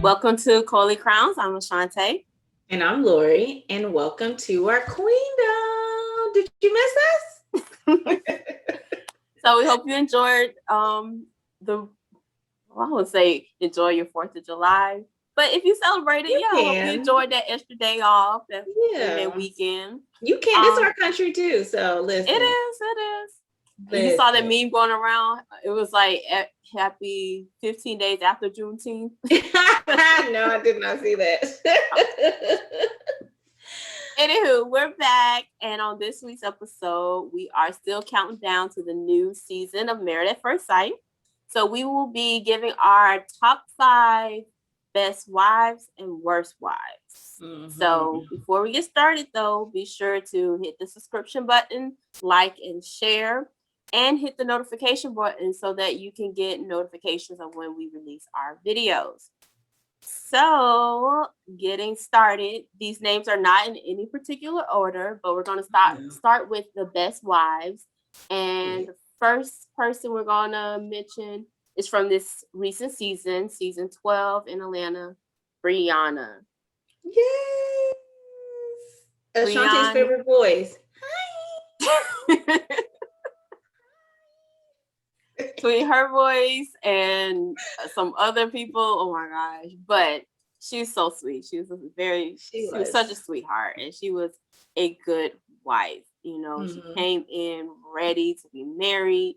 Welcome to Coley Crowns. I'm Ashante. And I'm Lori, and welcome to our Queendom. Did you miss us? So we hope you enjoyed I would say enjoy your 4th of July. But if you celebrated, I hope you enjoyed that extra day off, that weekend. You can. It's our country too, so listen. It is. You saw that meme going around. It was like happy 15 days after Juneteenth. No, I did not see that. Anywho, we're back, and on this week's episode, we are still counting down to the new season of Married at First Sight. So we will be giving our top 5 best wives and worst wives. Mm-hmm. So before we get started, though, be sure to hit the subscription button, like and share, and hit the notification button so that you can get notifications of when we release our videos. So getting started, these names are not in any particular order, but we're going to start with the best wives. And the first person we're going to mention is from this recent season 12 in Atlanta, Brianna. Yes. Ashanti's favorite voice. Hi. Between her voice and some other people, oh my gosh! But she's so sweet. She was such a sweetheart, and she was a good wife. You know, she came in ready to be married.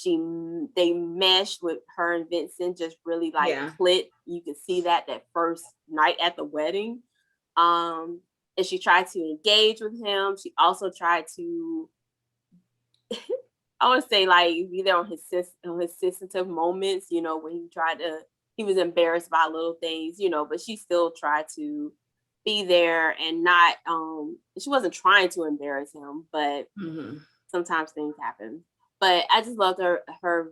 They meshed with her and Vincent, just really clicked. You could see that first night at the wedding. And she tried to engage with him. She also tried to. I want to say be there on his sensitive moments, when he was embarrassed by little things, but she still tried to be there and not, she wasn't trying to embarrass him, but sometimes things happen. But I just loved her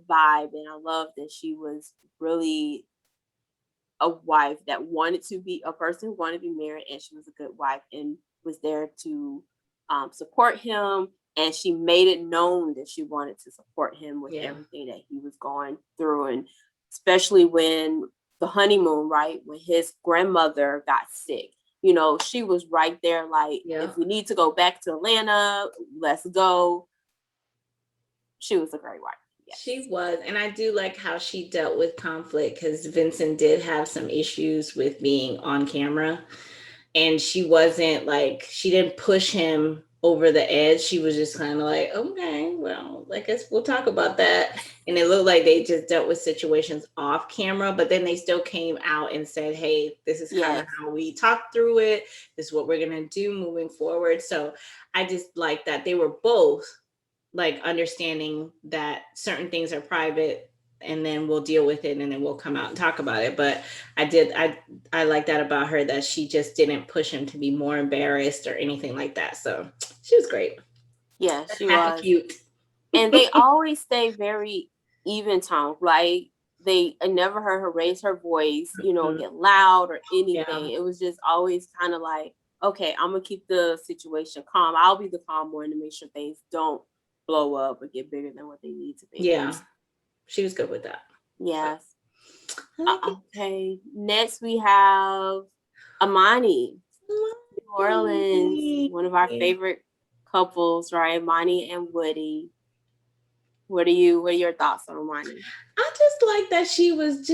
vibe, and I loved that she was really a wife that wanted to be a person who wanted to be married, and she was a good wife and was there to support him. And she made it known that she wanted to support him with everything that he was going through. And especially when the honeymoon, right, when his grandmother got sick, she was right there if we need to go back to Atlanta, let's go. She was a great wife. Yes. She was. And I do like how she dealt with conflict, because Vincent did have some issues with being on camera. And she wasn't she didn't push him over the edge. She was just kind of okay, well, I guess we'll talk about that. And it looked like they just dealt with situations off camera, but then they still came out and said, hey, this is kind of how we talked through it. This is what we're going to do moving forward. So I just like that they were both understanding that certain things are private, and then we'll deal with it, and then we'll come out and talk about it. But I like that about her, that she just didn't push him to be more embarrassed or anything like that. So she was great. Yeah, she was cute. And they always stay very even tone. I never heard her raise her voice, get loud or anything. Yeah. It was just always kind of okay, I'm gonna keep the situation calm. I'll be the calm one to make sure things don't blow up or get bigger than what they need to be. Yeah. She was good with that. Yes. Okay. Next we have Imani. New Orleans. One of our favorite couples, right? Imani and Woody. What are your thoughts on Imani? I just like that she was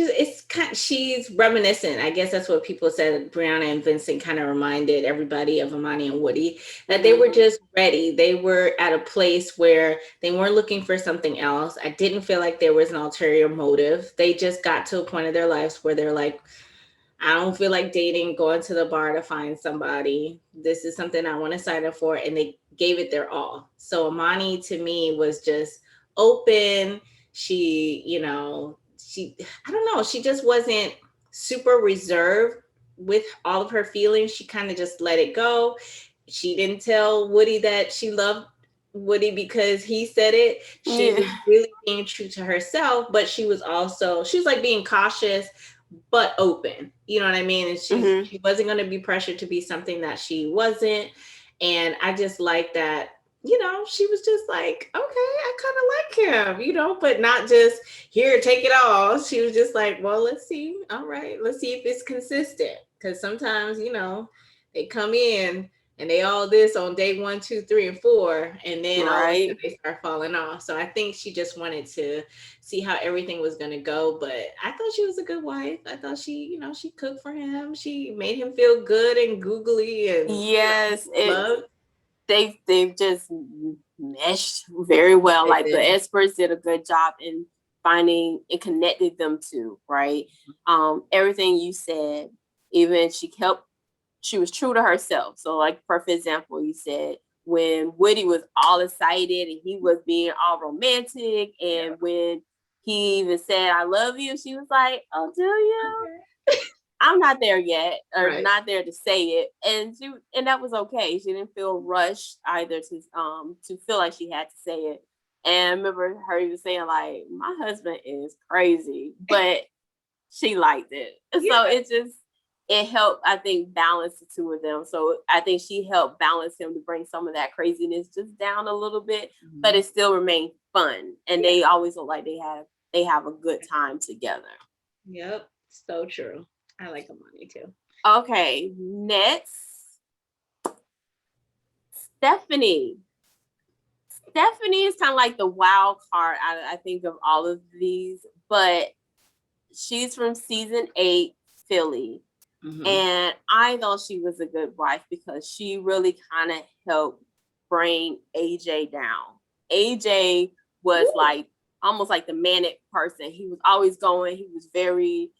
she's reminiscent. I guess that's what people said. Brianna and Vincent kind of reminded everybody of Imani and Woody, that they were just ready. They were at a place where they weren't looking for something else. I didn't feel like there was an ulterior motive. They just got to a point of their lives where they're I don't feel like dating, going to the bar to find somebody. This is something I want to sign up for. And they gave it their all. So Imani to me was just open. She, I don't know, she just wasn't super reserved with all of her feelings. She kind of just let it go. She didn't tell Woody that she loved Woody because he said it. She was really being true to herself, but she was being cautious but open. You know what I mean? And she wasn't going to be pressured to be something that she wasn't. And I just like that she was just like, okay, I kind of like him, but not just here, take it all. She was just like, well, let's see. All right, let's see if it's consistent. Because sometimes, they come in and they all this on day 1, 2, 3, and 4, and then all of a sudden Right. they start falling off. So I think she just wanted to see how everything was going to go. But I thought she was a good wife. I thought she cooked for him. She made him feel good and googly and Yes, loved. they've just meshed very well. They Like the did. experts did a good job in finding and connected them to, right? Everything you said, even she was true to herself. So like perfect example, you said when Woody was all excited and he was being all romantic, and when he even said I love you, she was like, oh, do you? Okay. I'm not there yet, or Right. not there to say it, and that was okay. She didn't feel rushed either to feel like she had to say it. And I remember her even saying like, "My husband is crazy," but she liked it, Yeah. so it helped, I think, balance the two of them. So I think she helped balance him to bring some of that craziness just down a little bit, but it still remained fun, and they always look like they have a good time together. Yep. So true. I like Amani too. Okay, next, Stephanie. Stephanie is kind of like the wild card, I think, of all of these, but she's from season 8, Philly. Mm-hmm. And I thought she was a good wife because she really kind of helped bring AJ down. AJ was like almost like the manic person. He was always going. He was very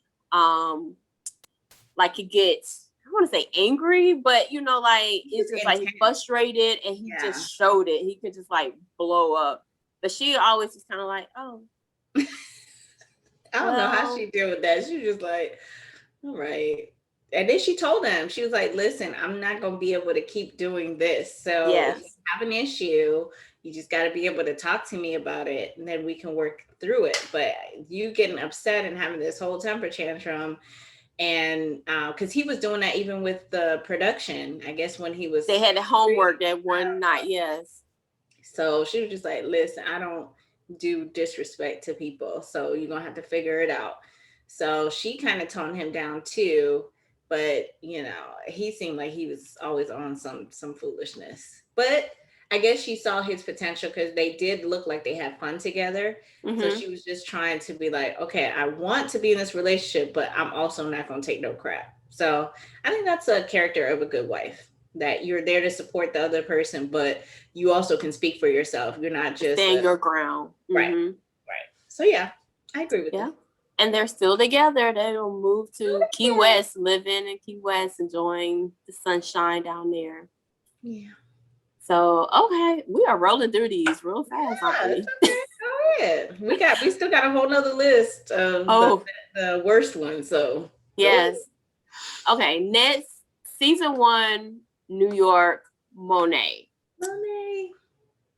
like he gets, I want to say angry, but like it's just like he's frustrated, and he just showed it. He could just like blow up. But she always just kind of like, oh, I don't know how she deal with that. She was just like, all right. And then she told him, she was like, listen, I'm not going to be able to keep doing this. So if you have an issue, you just got to be able to talk to me about it, and then we can work through it. But you getting upset and having this whole temper tantrum, and because he was doing that even with the production, I guess when they had the homework that one night. Yes. So she was just like, listen, I don't do disrespect to people, so you're gonna have to figure it out. So she kind of toned him down too, but he seemed like he was always on some foolishness. But I guess she saw his potential because they did look like they had fun together. Mm-hmm. So she was just trying to be like, okay, I want to be in this relationship, but I'm also not gonna take no crap. So I think that's a character of a good wife, that you're there to support the other person, but you also can speak for yourself. You're not just stand your ground. Right. Mm-hmm. Right. So yeah, I agree with that. And they're still together. They'll move to Key West, living in Key West, enjoying the sunshine down there. Yeah. So okay, we are rolling through these real fast, aren't we? Okay. Go ahead. We still got a whole nother list of the worst ones. So yes. Okay, next, season 1, New York, Monet.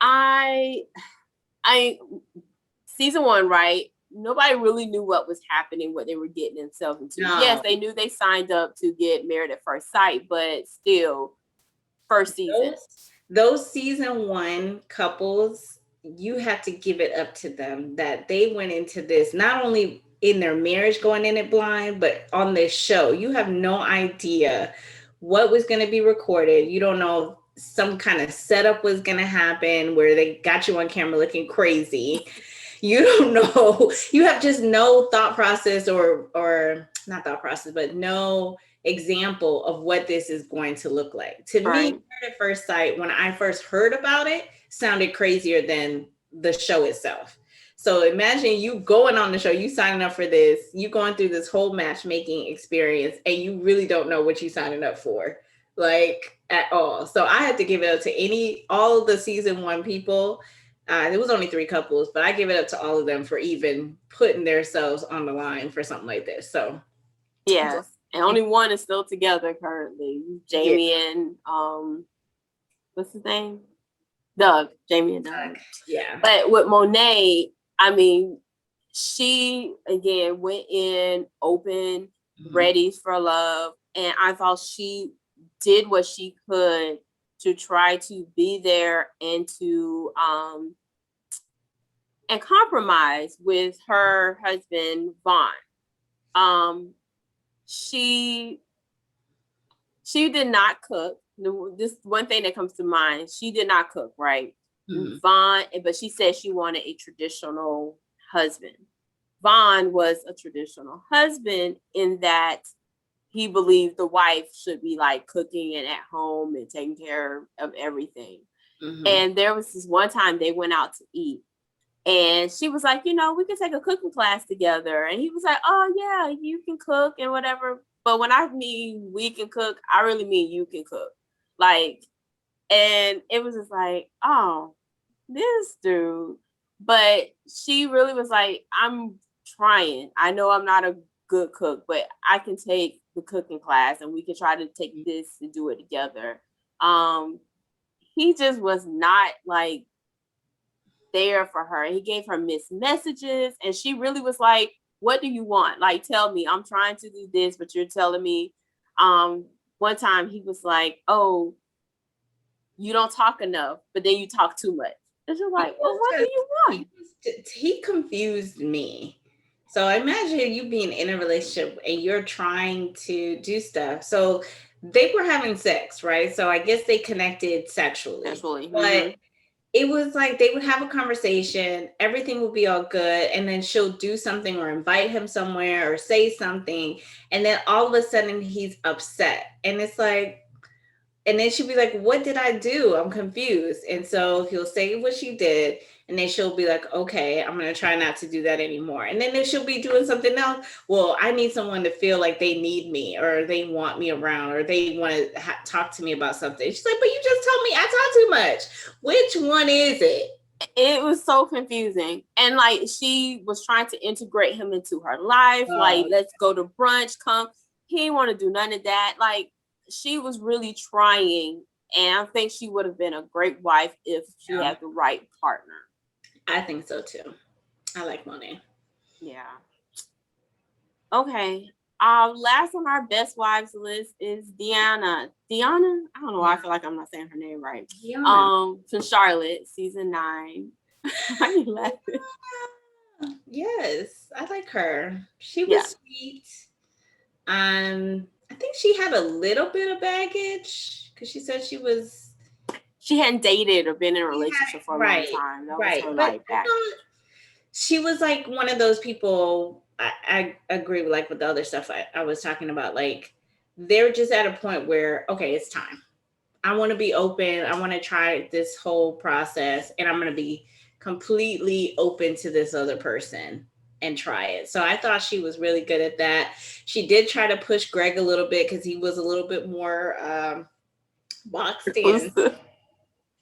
I season 1, right? Nobody really knew what was happening, what they were getting themselves into. No. Yes, they knew they signed up to get married at first sight, but still, first season. Those season 1 couples, you have to give it up to them that they went into this not only in their marriage going in it blind, but on this show. You have no idea what was going to be recorded. You don't know, some kind of setup was going to happen where they got you on camera looking crazy. You don't know. You have just no thought process or not thought process, but no example of what this is going to look like. To me, at first sight, when I first heard about it, sounded crazier than the show itself. So imagine you going on the show, you signing up for this, you going through this whole matchmaking experience, and you really don't know what you're signing up for, like at all. So I had to give it up to all of the season 1 people. There was only 3 couples, but I give it up to all of them for even putting themselves on the line for something like this. So yes, and only one is still together currently. Jamie and what's his name? Doug. Jamie and Doug. Yeah. But with Monet, I mean, she again went in open, ready for love, and I thought she did what she could to try to be there and to and compromise with her husband Vaughn. She did not cook. This one thing that comes to mind. She did not cook, right? Mm-hmm. Vaughn, but she said she wanted a traditional husband. Vaughn was a traditional husband in that he believed the wife should be like cooking and at home and taking care of everything. Mm-hmm. And there was this one time they went out to eat. And she was like, we can take a cooking class together. And he was like, oh, yeah, you can cook and whatever. But when I mean we can cook, I really mean you can cook. Like, and it was just like, oh, this dude. But she really was like, I'm trying. I know I'm not a good cook, but I can take the cooking class and we can try to take this and do it together. He just was not like there for her. He gave her missed messages and she really was like, what do you want? Like, tell me, I'm trying to do this, but you're telling me. One time he was like, oh, you don't talk enough, but then you talk too much. And she's like, well, what do you want? He confused me. So imagine you being in a relationship and you're trying to do stuff. So they were having sex, right? So I guess they connected sexually. But it was like they would have a conversation, everything would be all good, and then she'll do something or invite him somewhere or say something, and then all of a sudden he's upset. And it's like, and then she'll be like, what did I do? I'm confused. And so he'll say what she did, and then she'll be like, okay, I'm going to try not to do that anymore. And then she'll be doing something else. Well, I need someone to feel like they need me or they want me around or they want to talk to me about something. She's like, but you just told me I talk too much. Which one is it? It was so confusing. And like, she was trying to integrate him into her life. Like, let's go to brunch, come. He didn't want to do none of that. Like, she was really trying. And I think she would have been a great wife if she had the right partner. I think so too. I like Monet. Yeah. Okay. Last on our best wives list is Deanna. Deanna? I don't know why I feel like I'm not saying her name right. Deanna. From Charlotte, season 9. Why are you laughing? Yes, I like her. She was sweet. I think she had a little bit of baggage because she said she hadn't dated or been in a relationship for a long time. That was her like baggage. She was like one of those people. I agree with like with the other stuff I was talking about. Like they're just at a point where, okay, it's time. I want to be open. I want to try this whole process and I'm going to be completely open to this other person and try it. So I thought she was really good at that. She did try to push Greg a little bit because he was a little bit more boxed in.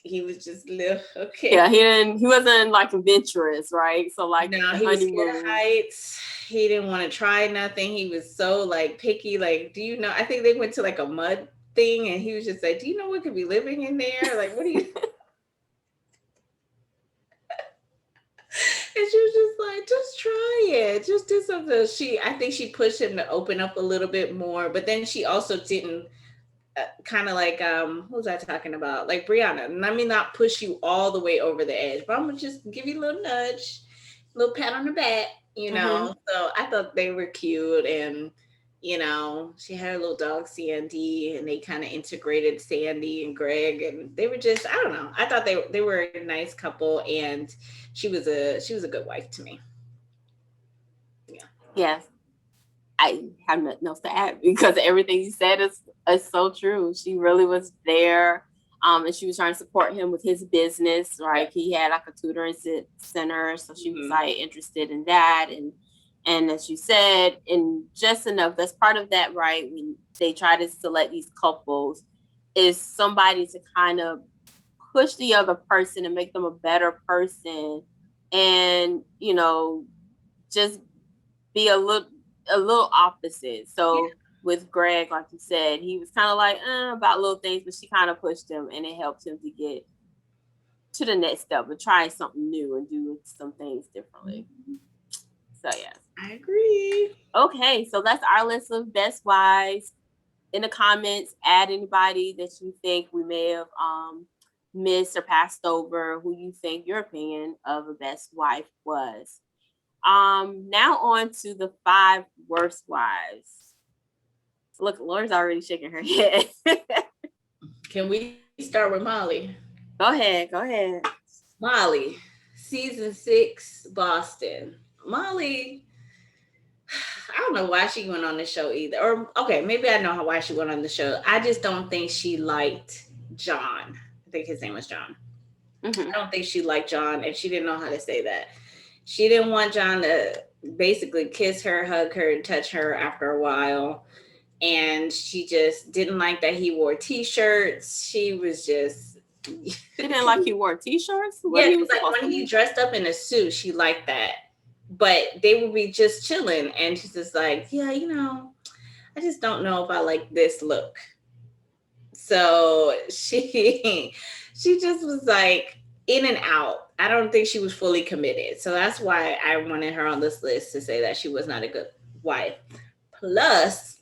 He was just little, okay. Yeah, he wasn't like adventurous, right? So like, no, he was scared of heights. He didn't want to try nothing. He was so like picky. Like, do you know? I think they went to like a mud thing, and he was just like, "Do you know what could be living in there? Like, what do you?" And she was just like, "Just try it. Just do something." I think she pushed him to open up a little bit more, but then she also didn't. Kind of like who was I talking about? Like Brianna. Let me not push you all the way over the edge, but I'm gonna just give you a little nudge, a little pat on the back, you know. Mm-hmm. So I thought they were cute, and you know, she had a little dog Sandy, and they kind of integrated Sandy and Greg, and they were just, I don't know. I thought they were a nice couple, and she was a good wife to me. Yeah. Yes. I have nothing else to add because everything you said is so true. She really was there, and she was trying to support him with his business. Right, he had like a tutoring center, so she was like interested in that, and as you said, and just enough. That's part of that, right? When they try to select these couples, is somebody to kind of push the other person and make them a better person, and you know, just be a little opposite. So with Greg, like you said, he was kind of like about little things, but she kind of pushed him and it helped him to get to the next step and try something new and do some things differently. So yes, I agree. Okay, so that's our list of best wives. in the comments, add anybody that you think we may have missed or passed over, who you think your opinion of a best wife was. Now on to the 5 worst wives. Look, Laura's already shaking her head. Can we start with Molly? Go ahead. Molly, season 6, Boston. Molly, I don't know why she went on the show either. Or, okay, maybe I know why she went on the show. I just don't think she liked John. I think his name was John. Mm-hmm. I don't think she liked John, and she didn't know how to say that. She didn't want John to basically kiss her, hug her, and touch her after a while. And she just didn't like that he wore t-shirts. She was just... She didn't like he wore t-shirts? Yeah, he was like when he dressed up in a suit, she liked that. But they would be just chilling. And she's just like, yeah, I just don't know if I like this look. So she just was like in and out. I don't think she was fully committed. So that's why I wanted her on this list to say that she was not a good wife. Plus,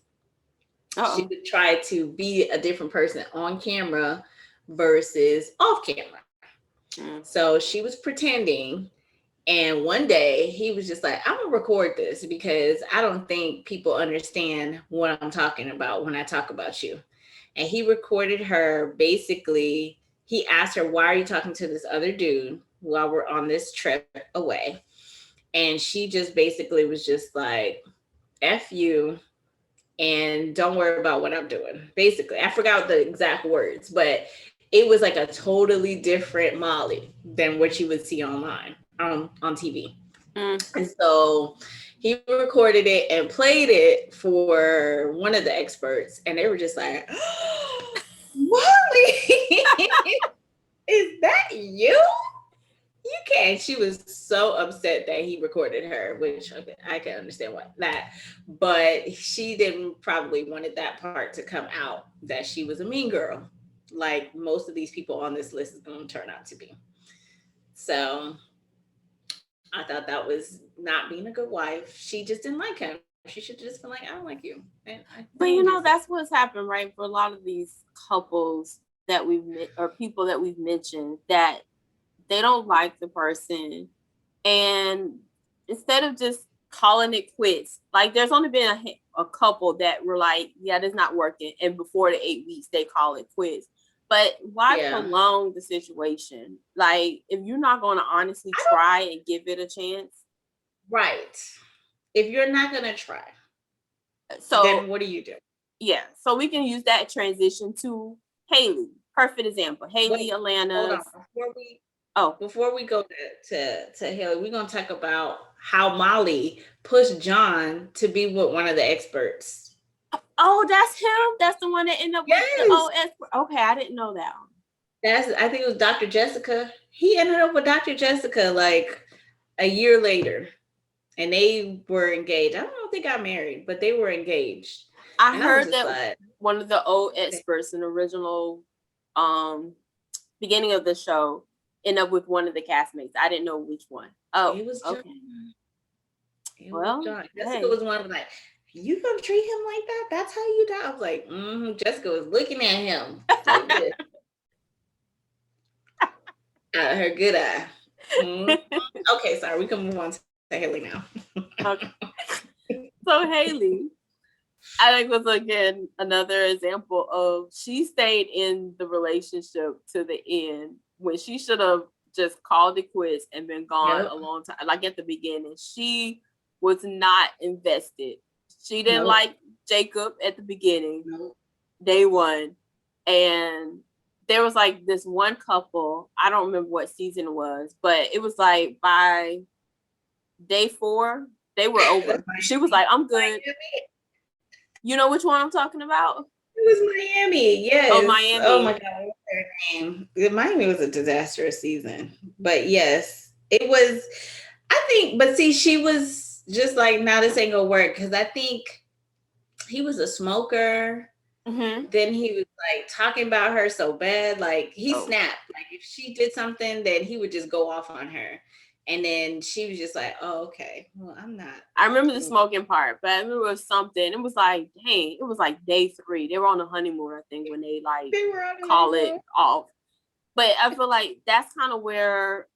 she would try to be a different person on camera versus off camera. So she was pretending. And one day he was just like, I'm going to record this because I don't think people understand what I'm talking about when I talk about you. And he recorded her. Basically, he asked her, why are you talking to this other dude while we're on this trip away? And she just basically was just like, F you, and don't worry about what I'm doing. Basically, I forgot the exact words, but it was like a totally different Molly than what you would see online on TV. And so he recorded it and played it for one of the experts, and they were just like, oh, Molly, is that you? You can't. She was so upset that he recorded her, which I can understand that. But she didn't probably wanted that part to come out, that she was a mean girl, like most of these people on this list is going to turn out to be. So I thought that was not being a good wife. She just didn't like him. She should have just been like, I don't like you. But that's what's happened, right? For a lot of these couples that or people that we've mentioned, that they don't like the person, and instead of just calling it quits, like there's only been a couple that were like, yeah, that's not working, and before the 8 weeks they call it quits. But why prolong the situation? Like, if you're not going to honestly try and give it a chance, right? If you're not going to try, so then what do you do? Yeah, so we can use that transition to Haley. Perfect example. Haley, Atlanta. Hold on. Before we go to Haley, we're going to talk about how Molly pushed John to be with one of the experts. Oh, that's him? That's the one that ended up with the expert. Okay, I didn't know that one. I think it was Dr. Jessica. He ended up with Dr. Jessica like a year later. And they were engaged. I don't know if they got married, but they were engaged. I heard that one of the old experts in the original beginning of the show ended up with one of the castmates. I didn't know which one. Oh, it was John. Okay. Well, John. Jessica was one of them like, you gonna treat him like that? That's how you die? I was like, Jessica was looking at him. Like this. Out of her good eye. Okay, sorry, we can move on to Haley now. Okay. So Haley, I think, was again another example of she stayed in the relationship to the end when she should have just called it quits and been gone a long time. Like at the beginning, she was not invested. She didn't like Jacob at the beginning, day one. And there was like this one couple, I don't remember what season it was, but it was like by day 4, they were over. She was like, I'm good. You know which one I'm talking about? It was Miami. Yes. Oh, Miami. Oh my God. What's their name? Miami was a disastrous season. But yes, it was, I think, but see, she was just like, now this ain't gonna work, because I think he was a smoker. Then he was like talking about her so bad, like he snapped. Like if she did something, then he would just go off on her. And then she was just like, oh, okay. Well, I'm not. I remember the smoking part, but I remember it was something. It was like, dang, it was like day 3. They were on the honeymoon, I think, when they were call it off. But I feel like that's kind of where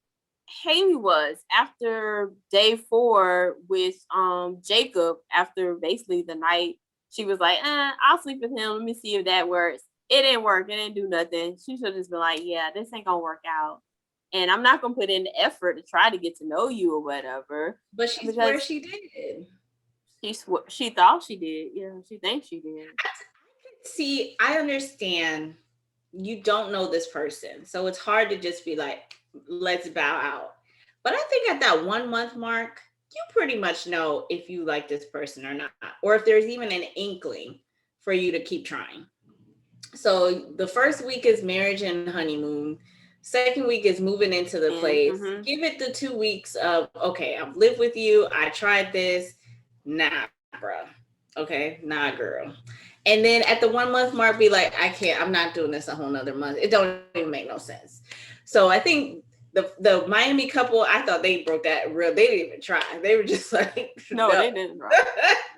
Haley was after day 4 with Jacob. After basically the night, she was like, I'll sleep with him. Let me see if that works. It didn't work. It didn't do nothing. She should have just been like, yeah, this ain't gonna work out. And I'm not gonna put in the effort to try to get to know you or whatever. But she swore she did. She thought she did. Yeah, she thinks she did. See, I understand you don't know this person, so it's hard to just be like, let's bow out. But I think at that 1 month mark, you pretty much know if you like this person or not, or if there's even an inkling for you to keep trying. So the first week is marriage and honeymoon. Second week is moving into the place. Mm-hmm. Give it the 2 weeks of, okay, I've lived with you. I tried this. Nah, bro. Okay, nah, girl. And then at the 1 month mark, be like, I can't, I'm not doing this a whole nother month. It don't even make no sense. So I think the Miami couple, I thought they broke that real. They didn't even try. They were just like, no. They didn't try.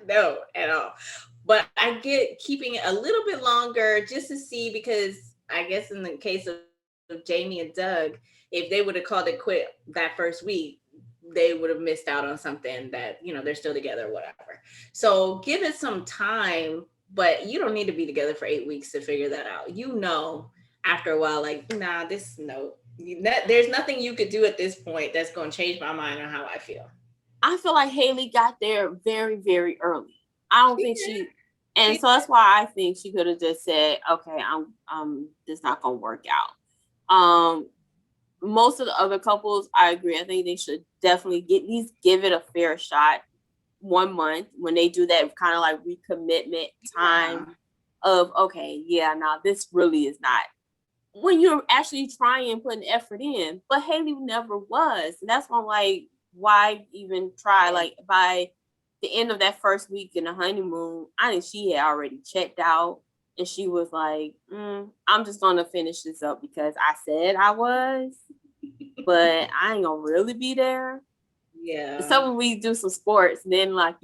No, at all. But I get keeping it a little bit longer just to see, because I guess in the case of Jamie and Doug, if they would have called it quit that first week, they would have missed out on something that, they're still together or whatever. So give it some time, but you don't need to be together for 8 weeks to figure that out. After a while, like, nah, there's nothing you could do at this point that's going to change my mind on how I feel. I feel like Haley got there very, very early. I don't think so that's why I think she could have just said, okay, I'm just not going to work out. Most of the other couples, I agree. I think they should definitely give it a fair shot. 1 month when they do that kind of like recommitment time of, okay, yeah, now this really is not when you're actually trying and putting effort in. But Haley never was. And that's why I'm like, why even try? Like by the end of that first week in the honeymoon, I think she had already checked out. And she was like, I'm just going to finish this up because I said I was, but I ain't going to really be there. Yeah. So when we do some sports, then I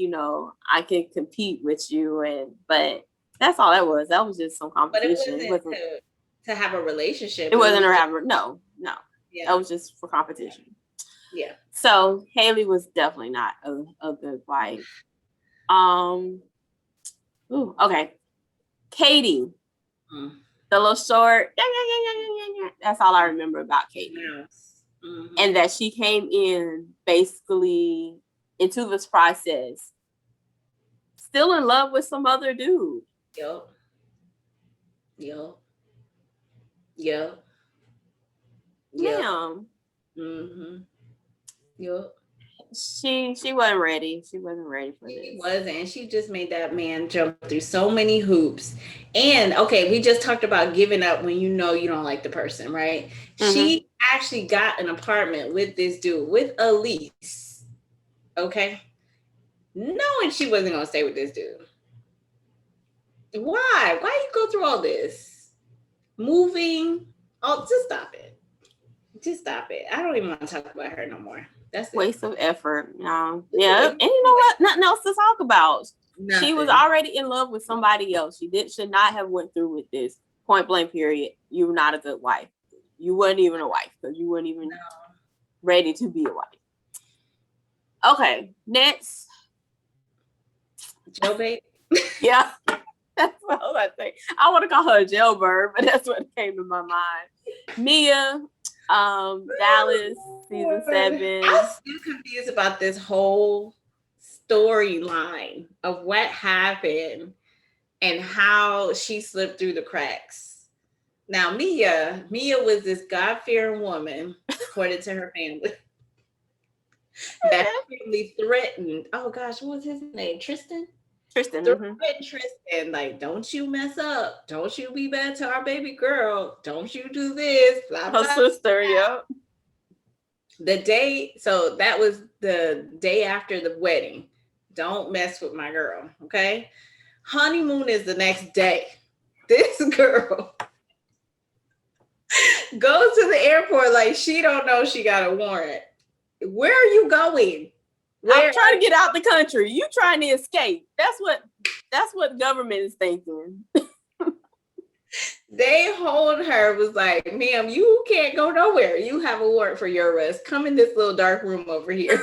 can compete with you. But that's all that was. That was just some competition. But it wasn't to have a relationship. It wasn't no. Yeah. That was just for competition. Yeah. So Haley was definitely not a good wife. Okay. Katie, the little short, that's all I remember about Katie. Yes. Mm-hmm. And that she came in basically into this process still in love with some other dude. Yep. Damn. Mm-hmm. Yep. She wasn't ready. She wasn't ready for this. She wasn't. She just made that man jump through so many hoops. And okay, we just talked about giving up when you don't like the person, right? Mm-hmm. She actually got an apartment with this dude with a lease. Okay. Knowing she wasn't gonna stay with this dude. Why? Why you go through all this? Moving. Oh, just stop it. Just stop it. I don't even want to talk about her no more. That's waste of effort. No. Yeah. And you know what? Nothing else to talk about. Nothing. She was already in love with somebody else. She should not have went through with this. Point blank period. You were not a good wife. You weren't even a wife because you weren't even ready to be a wife. Okay. Next. Jailbait. Yeah. That's what I was about to say. I want to call her a jailbird, but that's what came to my mind. Mia. Dallas season 7. I'm still confused about this whole storyline of what happened and how she slipped through the cracks. Now, Mia was this God-fearing woman, according to her family, that family threatened. Oh gosh, what was his name? Tristan. Mm-hmm. Tristan, like, don't you mess up. Don't you be bad to our baby girl. Don't you do this. Blah, blah, her sister, yeah. So that was the day after the wedding. Don't mess with my girl, okay? Honeymoon is the next day. This girl goes to the airport like she don't know she got a warrant. where are you going? I'm trying to get out the country. You trying to escape. That's what government is thinking. They hold her, was like, ma'am, you can't go nowhere. You have a warrant for your arrest. Come in this little dark room over here.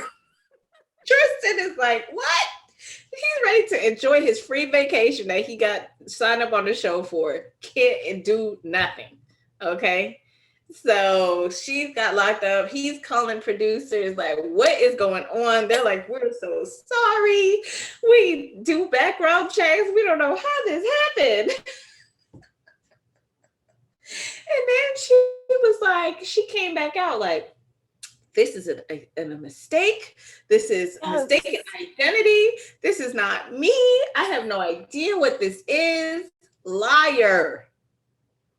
Tristan is like, what? He's ready to enjoy his free vacation that he got signed up on the show for. Can't do nothing. Okay. So she's got locked up. He's calling producers like, what is going on? They're like, we're so sorry. We do background checks. We don't know how this happened. And then she was like, she came back out like, this is a mistake. This is a mistaken identity. This is not me. I have no idea what this is. Liar.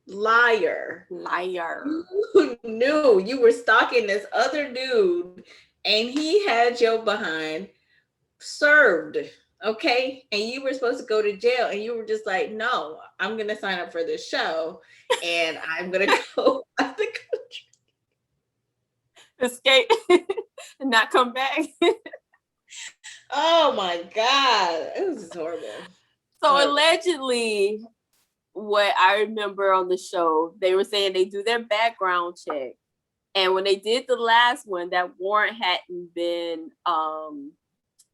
You knew you were stalking this other dude and he had your behind served. Okay. And you were supposed to go to jail and you were just like, no, I'm going to sign up for this show and I'm going to go out the country. Escape and not come back. Oh my God. It was just horrible. So allegedly, what I remember on the show, they were saying they do their background check. And when they did the last one, that warrant hadn't been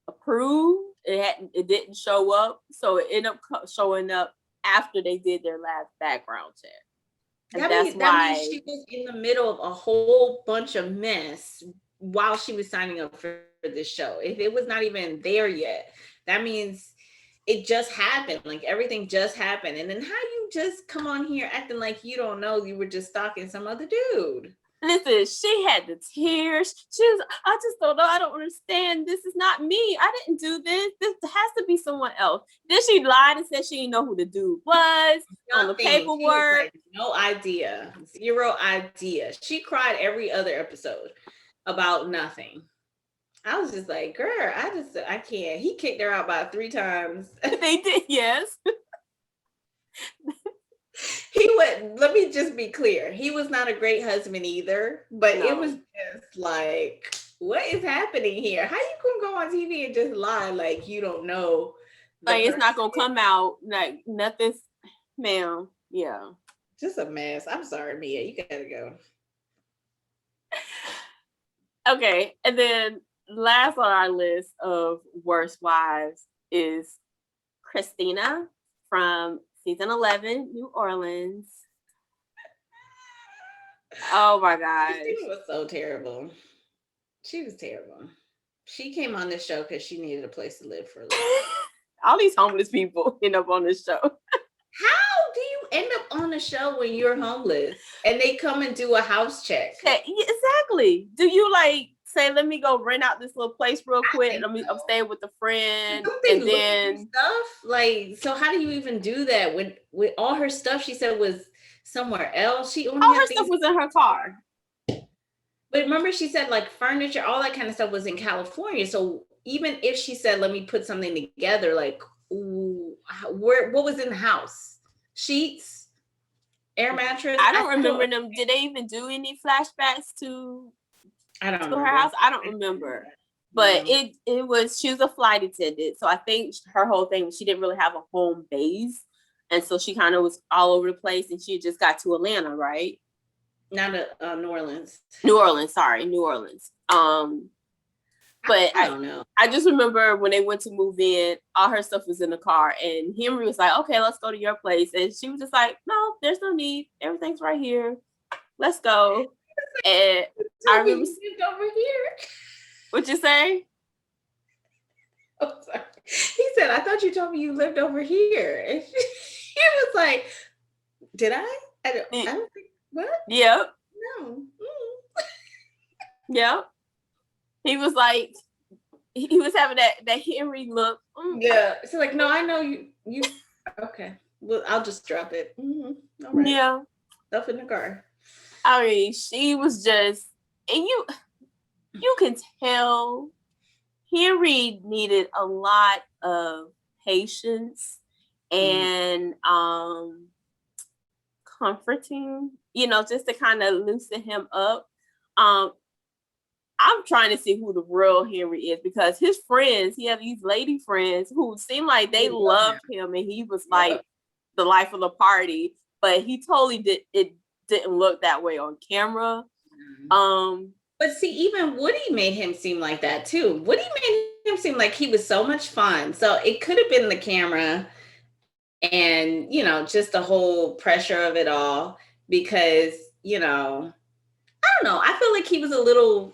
approved. It didn't show up. So it ended up showing up after they did their last background check. And that means she was in the middle of a whole bunch of mess while she was signing up for this show. If it was not even there yet, that means it just happened. Like everything just happened. And then how you just come on here acting like you don't know you were just stalking some other dude? Listen, she had the tears. I just don't know. I don't understand. This is not me. I didn't do this. This has to be someone else. Then she lied and said she didn't know who the dude was on the paperwork. Like, no idea. Zero idea. She cried every other episode about nothing. I was just like, girl, I can't. He kicked her out about 3 times. They did, yes. Let me just be clear. He was not a great husband either, but It was just like, what is happening here? How you gonna go on TV and just lie like you don't know? Like it's not gonna come out like nothing's, ma'am. Yeah. Just a mess. I'm sorry, Mia. You gotta go. Okay, and then last on our list of worst wives is Christina from season 11, New Orleans. Oh my God. She was so terrible. She was terrible. She came on this show because she needed a place to live for a little. All these homeless people end up on this show. How do you end up on a show when you're homeless and they come and do a house check? Exactly. Do you like say, let me go rent out this little place real quick? I'm staying with a friend. And then stuff like, so how do you even do that with all her stuff? She said was somewhere else. All her stuff was in her car. But remember, she said like furniture, all that kind of stuff was in California. So even if she said, let me put something together, like what was in the house? Sheets, air mattress? I don't remember them. Did they even do any flashbacks to her house? I don't remember. But it was, she was a flight attendant. So I think her whole thing was she didn't really have a home base. And so she kind of was all over the place and she just got to Atlanta, right? Not New Orleans. New Orleans. But I don't know. I just remember when they went to move in, all her stuff was in the car, and Henry was like, "Okay, let's go to your place," and she was just like, "No, there's no need. Everything's right here. Let's go." And I remember over here. What'd you say? Oh, sorry. He said, "I thought you told me you lived over here." And he was like, "Did I? I don't think what? Yep. No. Yep." He was like, he was having that Henry look. Yeah. So like, no, I know you. Okay. Well, I'll just drop it. Mm-hmm. All right. Yeah. Stuff in the car. I mean, she was just, and you can tell Henry needed a lot of patience and comforting, just to kind of loosen him up. I'm trying to see who the real Henry is, because his friends, he had these lady friends who seemed like they loved him and he was like the life of the party, but he totally didn't look that way on camera. But see, even Woody made him seem like that too. Woody made him seem like he was so much fun. So it could have been the camera and, you know, just the whole pressure of it all, because, you know, I don't know. I feel like he was a little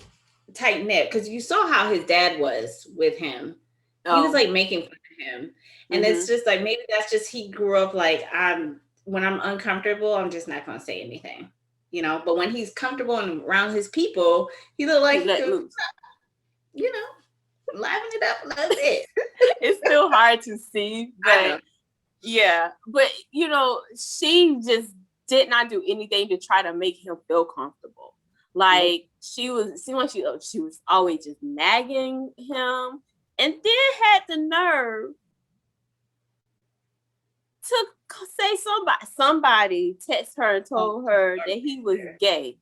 tight knit, because you saw how his dad was with him. He was like making fun of him. And it's just like, maybe that's just, he grew up like, when I'm uncomfortable, I'm just not going to say anything. You know, but when he's comfortable and around his people, he look like he could, you know, liven it up a little bit. It's still hard to see, but yeah, but you know, she just did not do anything to try to make him feel comfortable. Like she was always just nagging him, and then had the nerve to say somebody text her and told her that he was gay.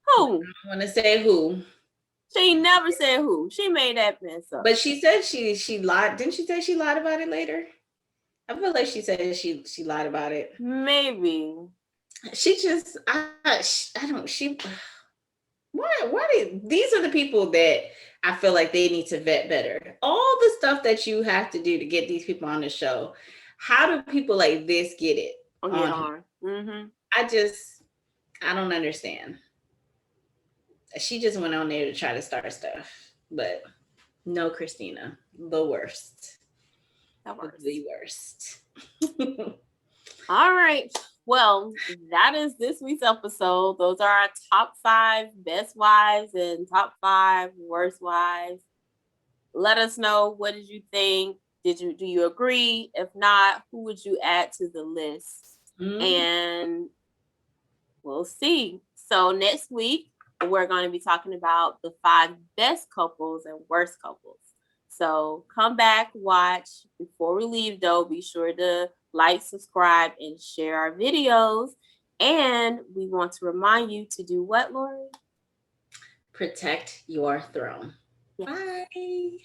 Who? I want to say who. She never said who. She made that mess up. But she said she lied. Didn't she say she lied about it later? I feel like she said she lied about it. Maybe. She just these are the people that I feel like they need to vet better. All the stuff that you have to do to get these people on the show. How do people like this get it on? I don't understand. She just went on there to try to start stuff, but no, Christina, the worst. The worst. All right. Well, that is this week's episode. Those are our top 5 best wives and top 5 worst wives. Let us know, what did you think? Do you agree? If not, who would you add to the list? And we'll see. So next week, we're going to be talking about the 5 best couples and worst couples. So come back, watch. Before we leave, though, be sure to like, subscribe, and share our videos. And we want to remind you to do what, Lori? Protect your throne. Yeah. Bye.